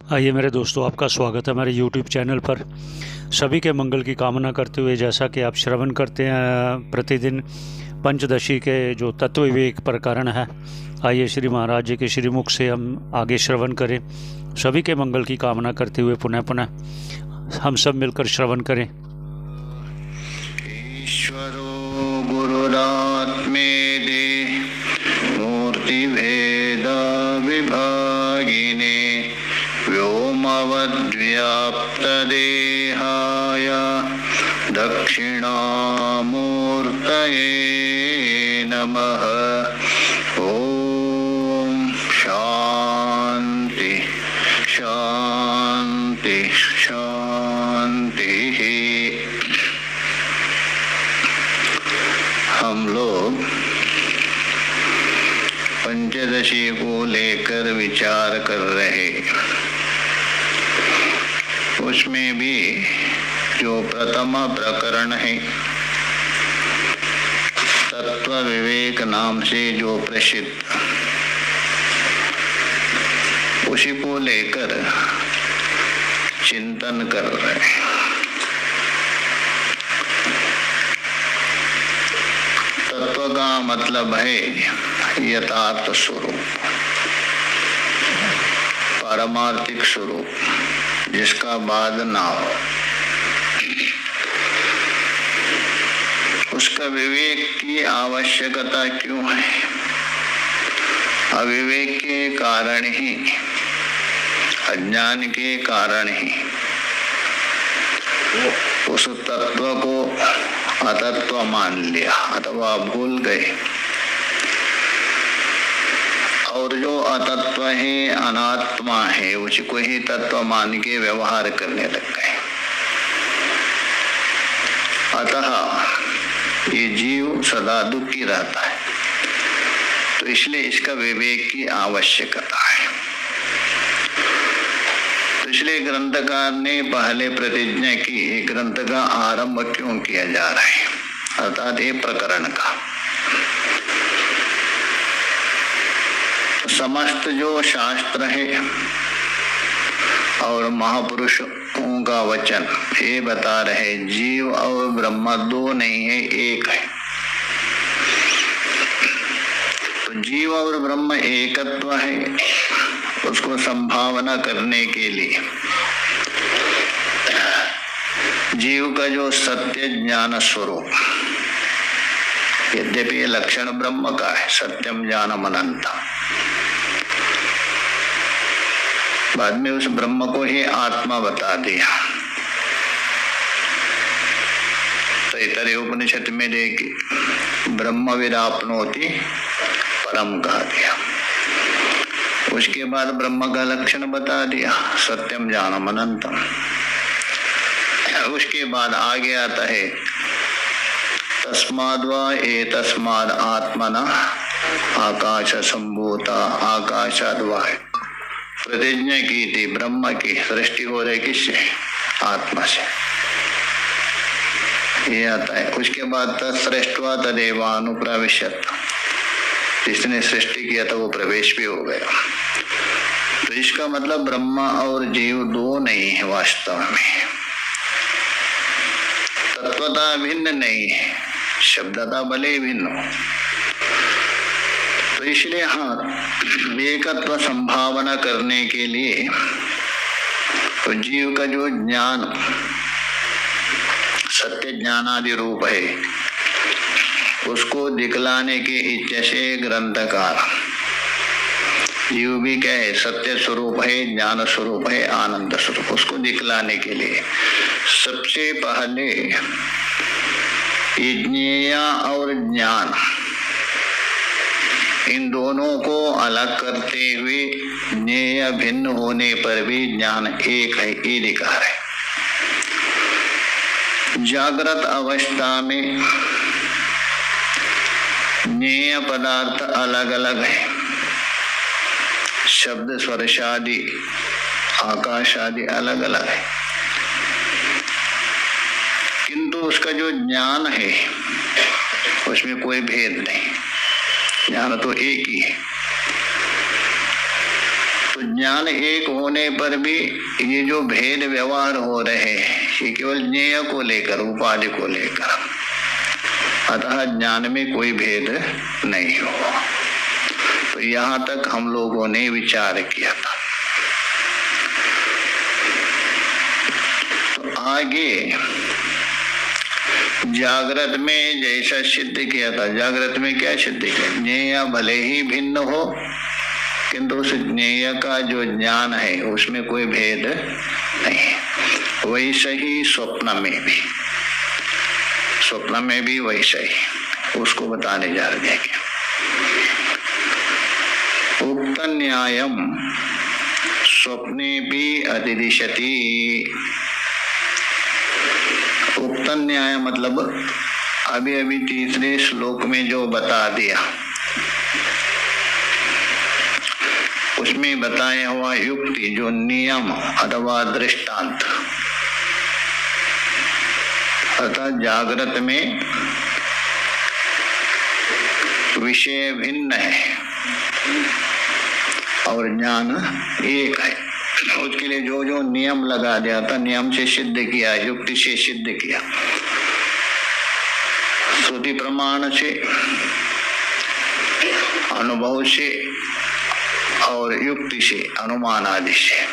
आइए मेरे दोस्तों, आपका स्वागत है मेरे YouTube चैनल पर। सभी के मंगल की कामना करते हुए, जैसा कि आप श्रवण करते हैं प्रतिदिन पंचदशी के जो तत्व विवेक प्रकरण है, आइए श्री महाराज जी के श्रीमुख से हम आगे श्रवण करें। सभी के मंगल की कामना करते हुए पुनः पुनः हम सब मिलकर श्रवण करें। ईश्वरो गुरुरात्मेति मूर्तिभेद विभागिने व्योमवद्व्याप्तदेहाय दक्षिणामूर्तये नमः। ओम शांति शांति शांति। हम लोग पंचदशी को लेकर विचार कर रहे, उसमें भी जो प्रथम प्रकरण है तत्व विवेक नाम से जो प्रसिद्ध, उसी को लेकर चिंतन कर रहे हैं। तत्व का मतलब है यथार्थ स्वरूप, पारमार्थिक स्वरूप, जिसका बाद ना हो। उसका विवेक की आवश्यकता क्यों है? अविवेक के कारण ही, अज्ञान के कारण ही उस तत्व को अतत्व मान लिया अथवा भूल गए, और जो अतत्व है, अनात्मा है, उसको ही तत्व मान के व्यवहार करने लग गए। अतः ये जीव सदा दुखी रहता है, तो इसलिए इसका विवेक की आवश्यकता है। तो इसलिए ग्रंथकार ने पहले प्रतिज्ञा की, ग्रंथ का आरंभ क्यों किया जा रहा है, अर्थात ये प्रकरण का। समस्त जो शास्त्र है और महापुरुषों का वचन ये बता रहे, जीव और ब्रह्म दो नहीं है, एक है। तो जीव और ब्रह्म एकत्व है, उसको संभावना करने के लिए जीव का जो सत्य ज्ञान स्वरूप, यद्यपि ये लक्षण ब्रह्म का है, सत्यम ज्ञानम अनंतम, बाद में उस ब्रह्म को ही आत्मा बता दिया। तो इतरे उपनिषद में देखिए, ब्रह्म विरापनोति परम कहा दिया। उसके बाद ब्रह्म का लक्षण बता दिया, सत्यम ज्ञानम अनंतम। उसके बाद आगे आता है तस्माद् वा एतस्माद् आत्मना आकाश संभूता आकाशाद् वा। प्रतिज्ञा की थी ब्रह्म की, सृष्टि हो रही किससे? आत्मा से। ये आता है। उसके बाद तत्सृष्ट्वा तदेवानुप्रविशत्, जिसने सृष्टि किया था वो प्रवेश भी हो गया। तो इसका मतलब ब्रह्मा और जीव दो नहीं है, वास्तव में तत्वता भिन्न नहीं है, शब्दता भले भिन्न हो। तो इसलिए हाँ, एकत्व संभावना करने के लिए तो जीव का जो ज्ञान सत्य ज्ञानादि रूप है, उसको दिखलाने की इच्छा से ग्रंथकार, जीव भी क्या है? सत्य स्वरूप है, ज्ञान स्वरूप है, आनंद स्वरूप, उसको दिखलाने के लिए सबसे पहले ज्ञेय और ज्ञान, इन दोनों को अलग करते हुए ज्ञेय भिन्न होने पर भी ज्ञान एक है, ये लिखा है। जागृत अवस्था में ज्ञेय पदार्थ अलग अलग है, शब्द स्पर्श आदि आकाश आदि अलग अलग है, किंतु उसका जो ज्ञान है उसमें कोई भेद नहीं, ज्ञान तो एक ही है। तो ज्ञान एक होने पर भी ये जो भेद व्यवहार हो रहे ये केवल ज्ञेय को लेकर, उपाधि को लेकर, अतः ज्ञान में कोई भेद नहीं हो। तो यहाँ तक हम लोगों ने विचार किया था। तो आगे जागृत में जैसा सिद्ध किया था, जागृत में क्या सिद्ध किया? ज्ञेय भले ही भिन्न हो किंतु उस ज्ञेय का जो ज्ञान है उसमें कोई भेद नहीं। वैसे ही स्वप्न में भी वैसे ही, उसको बताने जा रहे हैं। उक्त न्यायम स्वप्ने भी अधिदिशति। उक्त न्याय मतलब अभी अभी तीसरे श्लोक में जो बता दिया उसमें बताया हुआ युक्ति, जो नियम अथवा दृष्टांत, अर्थात जागृत में विषय भिन्न है और ज्ञान एक है। उसके लिए जो जो नियम लगा दिया था, नियम से सिद्ध किया, युक्ति से सिद्ध किया, श्रुति प्रमाण से, अनुभव से और युक्ति से, अनुमान आदि से,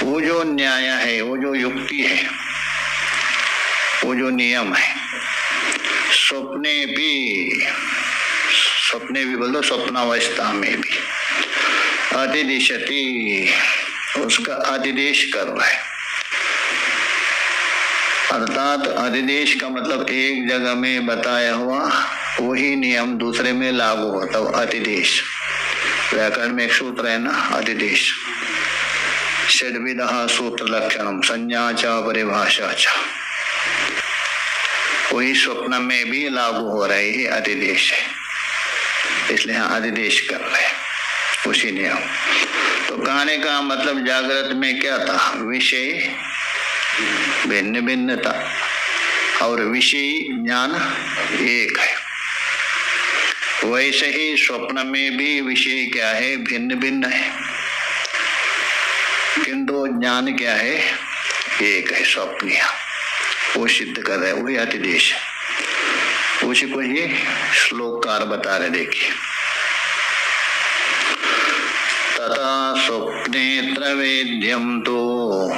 वो जो न्याय है, वो जो युक्ति है, वो जो नियम है, स्वप्ने भी बोलो, स्वप्नावस्था में भी अधिदिशति, उसका अधिदेश कर रहा है। अर्थात अधिदेश का मतलब एक जगह में बताया हुआ वही नियम दूसरे में लागू होता है, अधिदेश। व्याकरण में एक सूत्र है ना, अधिदेश। षड्विधः सूत्र लक्षणम संज्ञा च परिभाषा च, वही स्वप्न में भी लागू हो रही है, अधिदेश है, इसलिए अधिदेश कर रहे हैं उसी नियम। तो कहने का मतलब जागृत में क्या था? विषय भिन्न भिन्न था और विषय ज्ञान एक है। वैसे ही स्वप्न में भी विषय क्या है? भिन्न भिन्न है, किंतु ज्ञान क्या है? एक है, स्वप्निय। वो सिद्ध कर रहे, वही अतिदेश। उसी को ये श्लोककार बता रहे, देखिए। तथा स्वप्ने त्रवेद्यम तो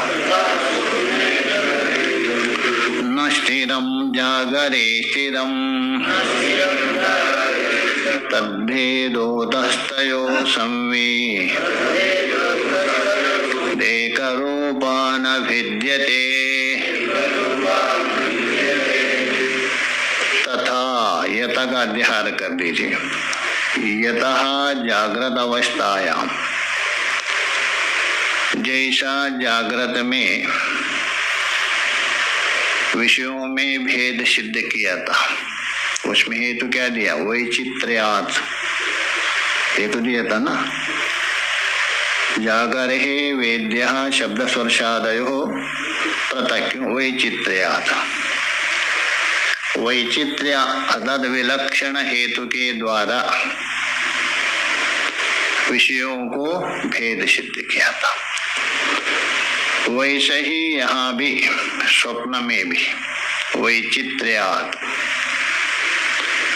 न स्थिरम जागरे स्थिरम तद्भेदोतस्तयो संवे देकरूपा न भिद्यते। तथा यथा का अध्याय कर दीजिए। यथा जागृत अवस्थायाम, जैसा जागृत में विषयों में भेद सिद्ध किया था, उसमें हेतु क्या दिया? वैचित्र्यात् हेतु दिया था ना। जागरे वेद्यः शब्द स्पर्शादयो पृथक्, वैचित्र्यात्। वैचित्र्य अर्थात विलक्षण हेतु के द्वारा विषयों को भेद सिद्ध किया था। वैसे ही यहाँ भी स्वप्न में भी वैचित्र्यात्,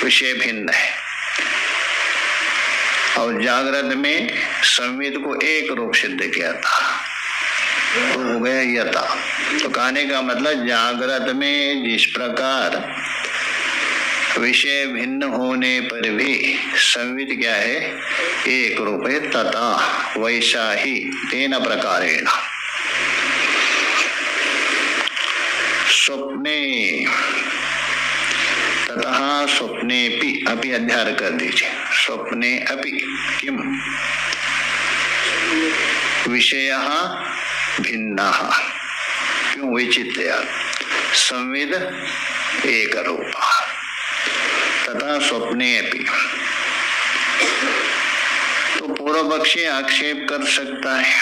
विषय भिन्न है, और जागृत में संविद को एक रूप सिद्ध किया था, तो हो गया यथा। तो कहने का मतलब जागृत में जिस प्रकार विषय भिन्न होने पर भी संविद क्या है? एक रूप है। तथा वैसा ही तेन प्रकारेण स्वप्ने, तथा स्वप्नेपि, अपि अध्याय कर दीजिए। स्वप्ने अपि किम विषयः भिन्नः, क्यों? वैचित्र्यात् संविद एक रूपः। तथा स्वप्ने अपि, तो पूर्व पक्षी आक्षेप कर सकता है,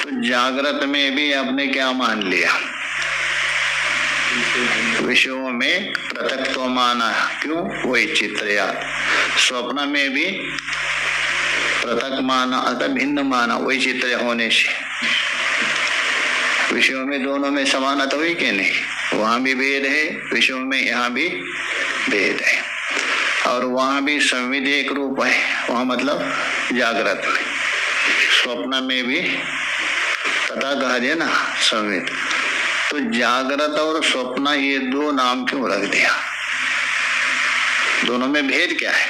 तो जागृत में भी आपने क्या मान लिया? विषयों में पृथकत्व माना, क्यों? वही चित्र याद। स्वप्न में भी पृथक माना अथवा भिन्न माना, वही चित्र होने से। विषयों में दोनों में समानता हुई कि नहीं? वहां भी भेद है विषयों में, यहाँ भी भेद है। और वहां भी संविद एक रूप है, वहां मतलब जागृत में। स्वप्न में भी तथा कहा दिया ना संविद। तो जागृत और स्वप्न ये दो नाम क्यों रख दिया? दोनों में भेद क्या है?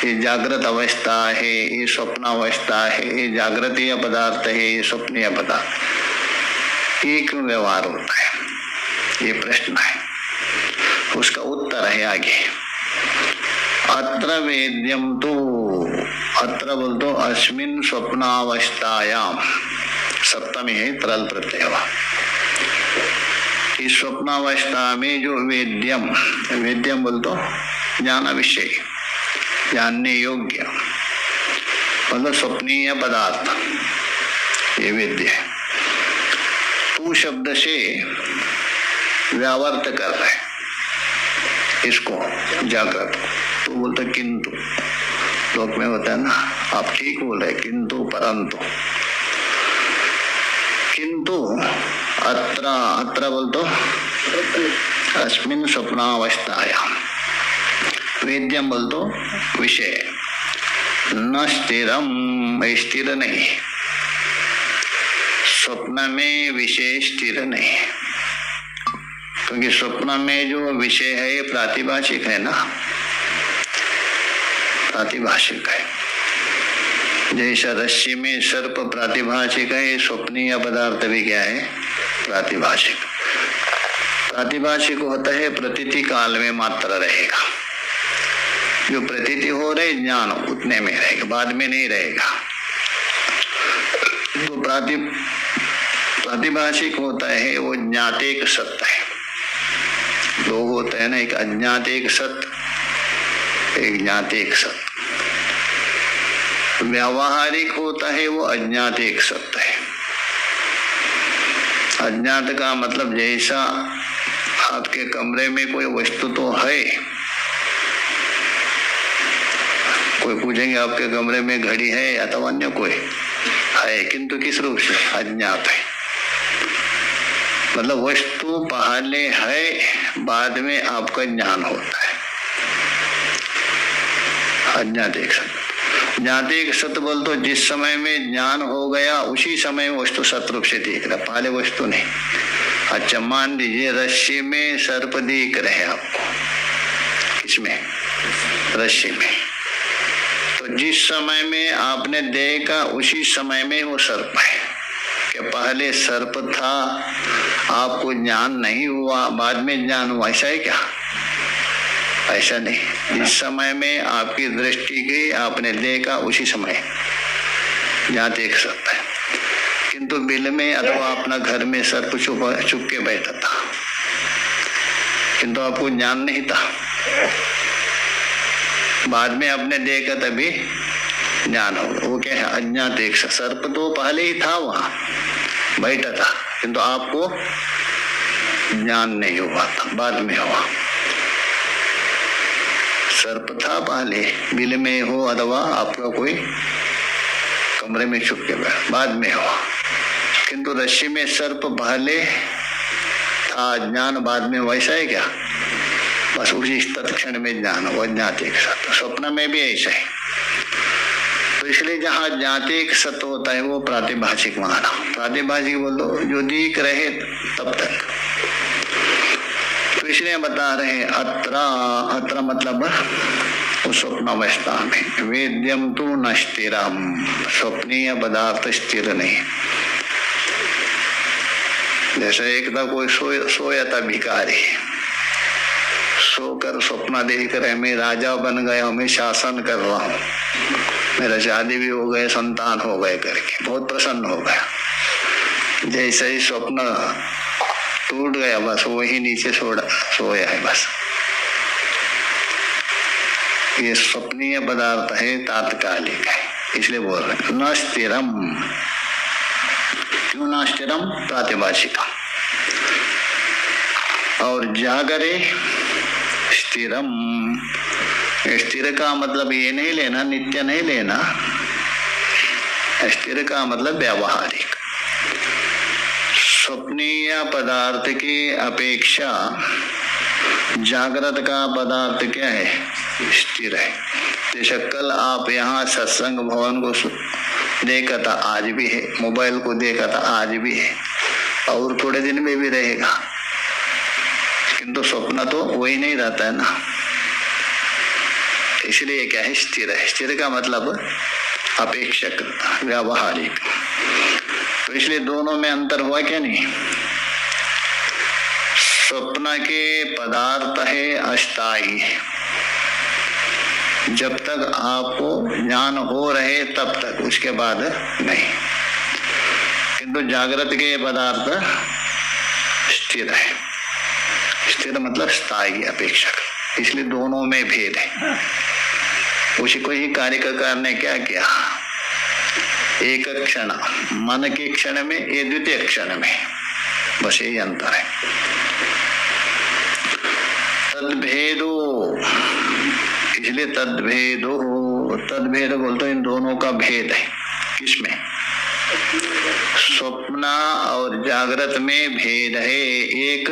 ये जागृत अवस्था है, ये स्वप्न अवस्था है, ये जागृतीय पदार्थ है, ये स्वप्नीय पदार्थ, ये क्यों व्यवहार होता है? ये प्रश्न है, उसका उत्तर है आगे। अत्र वेद्यम तो, अत्र बोल दो अस्मिन स्वप्नावस्थायाम, सप्तमी है तरल प्रत्यय। इस स्वप्नावस्था में जो वेद्यम, वेद्यम बोल दो ज्ञान विषय, जानने योग्य, मतलब स्वप्नीय पदार्थ, ये वेद्य है। तू शब्द से व्यावर्त कर रहे इसको, जागृत। तो बोलते किंतु, लोक में होता है ना, आप ठीक बोल रहे, किंतु परंतु। किंतु अत्र, अत्र बोल तो अस्मिन स्वप्नावस्थायाम, वेद्यम बोल तो विषय, न स्थिरम, स्थिर नहीं। स्वप्न में विषय स्थिर नहीं, क्योंकि स्वप्न में जो विषय है ये प्रातिभाषिक है ना, प्रातिभाषिक है। जैसा रस्सी में सर्प प्रातिभाषिक है, स्वप्नीय पदार्थ भी क्या है? प्रातिभाषिक। प्रातिभाषिक होता है प्रतीति काल में मात्र रहेगा, जो प्रतीति हो रहे ज्ञान उतने में रहेगा, बाद में नहीं रहेगा। तो प्रातिभाषिक होता है वो ज्ञात एक सत्य है। दो होते हैं ना, एक अज्ञात एक सत्य, एक ज्ञात एक सत्य। व्यावहारिक होता है वो अज्ञात एक सत्य है। अज्ञात का मतलब जैसा आपके कमरे में कोई वस्तु तो है, कोई पूछेंगे आपके कमरे में घड़ी है अथवा अन्य कोई है, किंतु किस रूप से? अज्ञात है। मतलब वस्तु पहले है, बाद में आपका ज्ञान होता है। अज्ञात एक सत्य। ज्ञात एक सत्य बोल तो जिस समय में ज्ञान हो गया उसी समय वस्तु सत्य रूप से दिख रहा, पहले वस्तु नहीं। अच्छा मान लीजिए रस्सी में सर्प दिख रहे आपको, किसमें? रस्सी में। तो जिस समय में आपने देखा उसी समय में वो सर्प है। क्या पहले सर्प था, आपको ज्ञान नहीं हुआ, बाद में ज्ञान हुआ, ऐसा है क्या? ऐसा नहीं। जिस समय में आपकी दृष्टि गई, आपने देखा उसी समय ज्ञात एक सत्य है। किंतु बिल में अथवा अपना घर में सर्प चुप के बैठा था, किंतु आपको ज्ञान नहीं था, बाद में आपने देखा तभी ज्ञान होगा। वो क्या है? अज्ञात एक सत्य। सर्प तो पहले ही था, वहां बैठा था, किंतु आपको ज्ञान नहीं हुआ था, बाद में हुआ। सर्प था पहले, बिल में हो अथवा आपका कोई कमरे में छुप के बैठा, बाद में हुआ। किंतु रस्सी में सर्प पहले था, ज्ञान बाद में, वैसा है क्या? बस उसी तत्क्षण में ज्ञान हुआ, ज्ञात एक सत्य। स्वप्न में भी ऐसा है। तो इसलिए जहाँ ज्ञात एक सत्य होता है वो प्रातिभाषिक माना। प्रातिभाषिक बोलो जो दिख रहे तब तक। तो इसलिए बता रहे अत्र, अत्र मतलब उस स्वप्नावस्था में, वेद्यम तो न स्थिरम, स्वप्नीय पदार्थ स्थिर नहीं। जैसे एक था कोई सोया था भिखारी, सोकर स्वप्न देख रहे मैं राजा बन गया, मैं शासन कर रहा हूँ, मेरा शादी भी हो गए, संतान हो गए करके बहुत प्रसन्न हो गया। जैसे ही स्वप्न टूट गया बस वही नीचे सोया है बस। ये स्वप्नीय पदार्थ है, तात्कालिक है, इसलिए बोल रहे हैं न स्थिरम। क्यों न स्थिरम? प्रातिभाषिका। और जागरे स्थिरम। स्थिर का मतलब ये नहीं लेना, नित्य नहीं लेना। स्थिर का मतलब व्यावहारिक। स्वप्नीय पदार्थ की अपेक्षा जागृत का पदार्थ क्या है? स्थिर है। जैसे कल आप यहाँ सत्संग भवन को देखा था, आज भी है। मोबाइल को देखा था, आज भी है, और थोड़े दिन में भी रहेगा। किंतु स्वप्न तो वही नहीं रहता है ना, इसलिए क्या है? स्थिर है। स्थिर का मतलब अपेक्षक, व्यावहारिक। तो इसलिए दोनों में अंतर हुआ क्या? नहीं। स्वप्न के पदार्थ है अस्थाई, जब तक आपको ज्ञान हो रहे तब तक, उसके बाद नहीं। किंतु जागृत के पदार्थ स्थिर है। स्थिर मतलब स्थायी, अपेक्षक। इसलिए दोनों में भेद है। उसी को ही कार्यकार ने क्या किया? एक क्षण, मन के क्षण में, ये द्वितीय क्षण में, बस यही अंतर है। तद्भेदो, इसलिए तद्भेदो, तद्भेद बोलते इन दोनों का भेद है। किसमें? स्वप्न और जागृत में भेद है। एक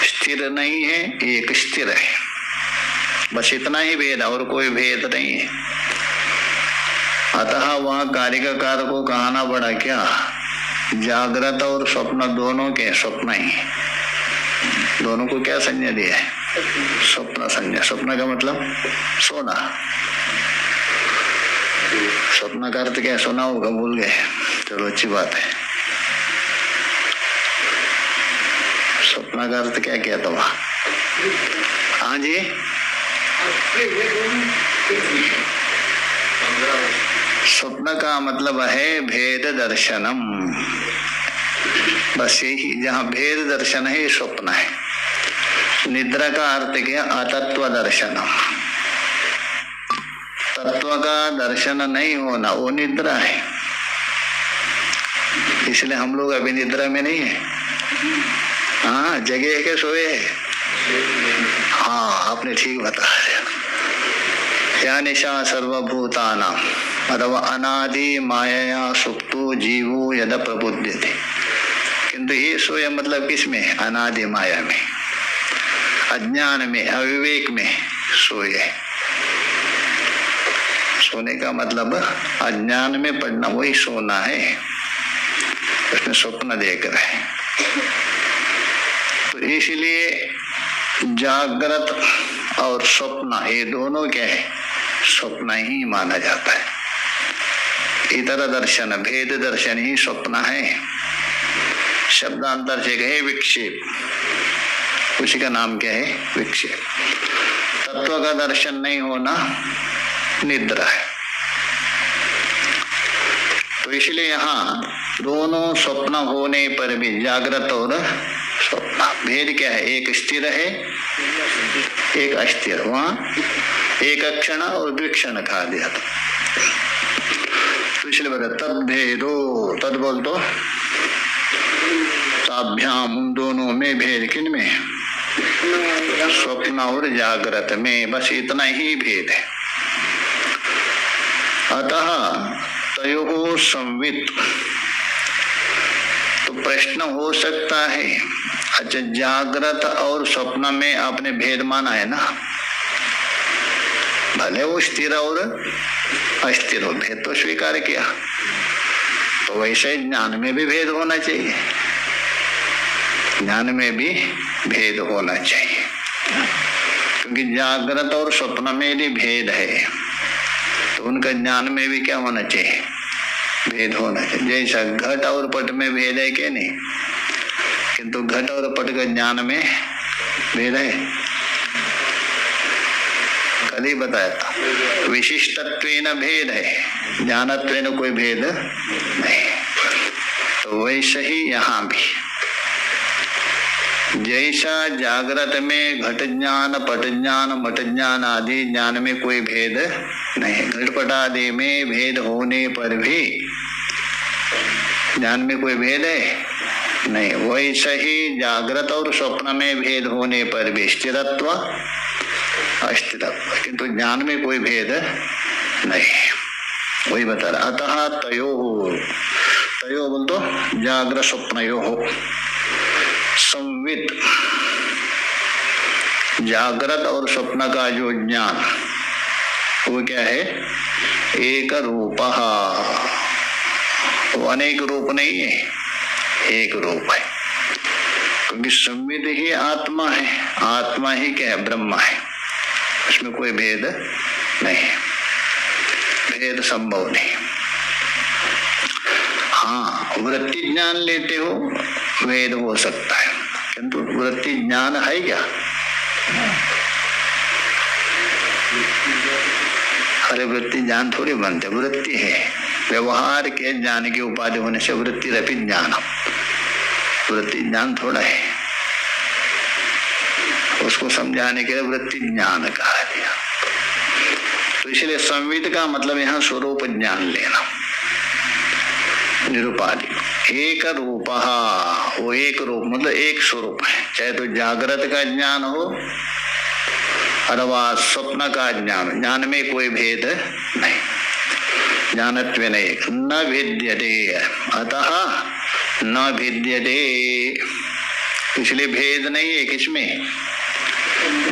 स्थिर नहीं है, एक स्थिर है, बस इतना ही भेद, और कोई भेद नहीं है। अतः वहां कार्यकार को कहना पड़ा क्या? जागृत और स्वप्न दोनों के स्वप्न ही, दोनों को क्या संज्ञा दिया है? स्वप्न संज्ञा। स्वप्न का मतलब सोना। स्वप्न का अर्थ क्या? सोना होगा, भूल गए? चलो अच्छी बात है। स्वप्न का अर्थ क्या किया था वहां? हाँ जी, स्वप्न का मतलब है भेद दर्शनम। बस यही, जहाँ भेद दर्शन है स्वप्न है। निद्रा का अर्थ क्या? अतत्व दर्शनम। तत्व का दर्शन नहीं होना, वो निद्रा है। इसलिए हम लोग अभी निद्रा में नहीं है। हाँ, जगे के सोए है। हाँ, आपने ठीक बताया। या निशा सर्वभूतानां अथवा अनादि माया सुप्तो जीवो यद प्रबुध्यते। किंतु ये सोया मतलब किसमें? अनादि माया में, अज्ञान में, अविवेक में सोए। सोने का मतलब अज्ञान में पड़ना, वही सोना है। उसमें स्वप्न देख रहे। तो इसलिए जागृत और स्वप्न ये दोनों क्या है? स्वप्न ही माना जाता है। इतर दर्शन, भेद दर्शन ही स्वप्न है। शब्दांतर से कहे विक्षेप, उसी का नाम क्या है? विक्षेप। तत्व का दर्शन नहीं होना निद्रा है। तो इसलिए यहाँ दोनों स्वप्न होने पर भी, जागृत और स्वप्न, भेद क्या है? एक स्थिर है, एक अस्थिर। वहां एक क्षण और द्विक्षण कहा दिया था। तो इसलिए बता तद भेदो, तद बोल तो ताभ्याम, उन दोनों में भेद। किन में? स्वप्न और जागृत में, बस इतना ही भेद है। अतः तयोः संवित। तो प्रश्न हो सकता है, अच्छा जागृत और स्वप्न में आपने भेद माना है ना, भले वो स्थिर और अस्थिर हो, भेद तो स्वीकार किया। तो वैसे ज्ञान में भी भेद होना चाहिए, ज्ञान में भी भेद होना चाहिए। क्योंकि जागृत और स्वप्न में यदि भेद है तो उनका ज्ञान में भी क्या होना चाहिए? भेद होना चाहिए। जैसा घट और पट में भेद है क्या? नहीं। किंतु घट और पट का ज्ञान में भेद है। कल ही बताया था, विशिष्टत्वेन भेद है, ज्ञानत्वेन कोई भेद नहीं। तो वैसे ही यहाँ भी, जैसा जागृत में घट ज्ञान, पट ज्ञान, मट ज्ञान आदि ज्ञान में कोई भेद नहीं, घटपट आदि में भेद होने पर भी ज्ञान में कोई भेद है नहीं। वैसे ही जागृत और स्वप्न में भेद होने पर भी स्थिरत्व अस्थिरत्व, किंतु ज्ञान में कोई भेद नहीं। वही बता रहा। अतः तयो बोल दो जागृत स्वप्नयो संवित, जागृत और स्वप्न का जो ज्ञान वो क्या है? एक रूप, वो अनेक रूप नहीं है, एक रूप है। क्योंकि संवित ही आत्मा है, आत्मा ही क्या है? ब्रह्म है, उसमें कोई भेद नहीं, भेद संभव नहीं। हाँ, वृत्ति ज्ञान लेते हो भेद हो सकता है, किंतु वृत्ति ज्ञान है क्या? अरे वृत्ति ज्ञान थोड़ी बनते, वृत्ति है व्यवहार के ज्ञान की उपाधि होने से वृत्ति रपि ज्ञान, वृत्ति ज्ञान थोड़ा है। उसको समझाने के लिए वृत्ति ज्ञान कहा गया। तो इसलिए संवित का मतलब यहाँ स्वरूप ज्ञान लेना, निरुपाधि। एक रूप, वो एक रूप मतलब एक स्वरूप है, चाहे तो जागृत का ज्ञान हो अथवा स्वप्न का ज्ञान, ज्ञान में कोई भेद नहीं, ज्ञानत्व नहीं। न भिद्यते, अतः न भिद्यते, इसलिए भेद नहीं है किसमें?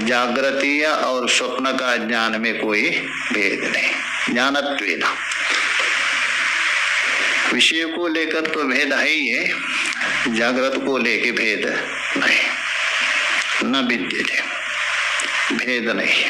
जागृतीय और स्वप्न का ज्ञान में कोई भेद नहीं, ज्ञानत्वेन। विषय को लेकर तो भेद है ही है, जागृत को लेके भेद नहीं। न विद्यते, भेद नहीं।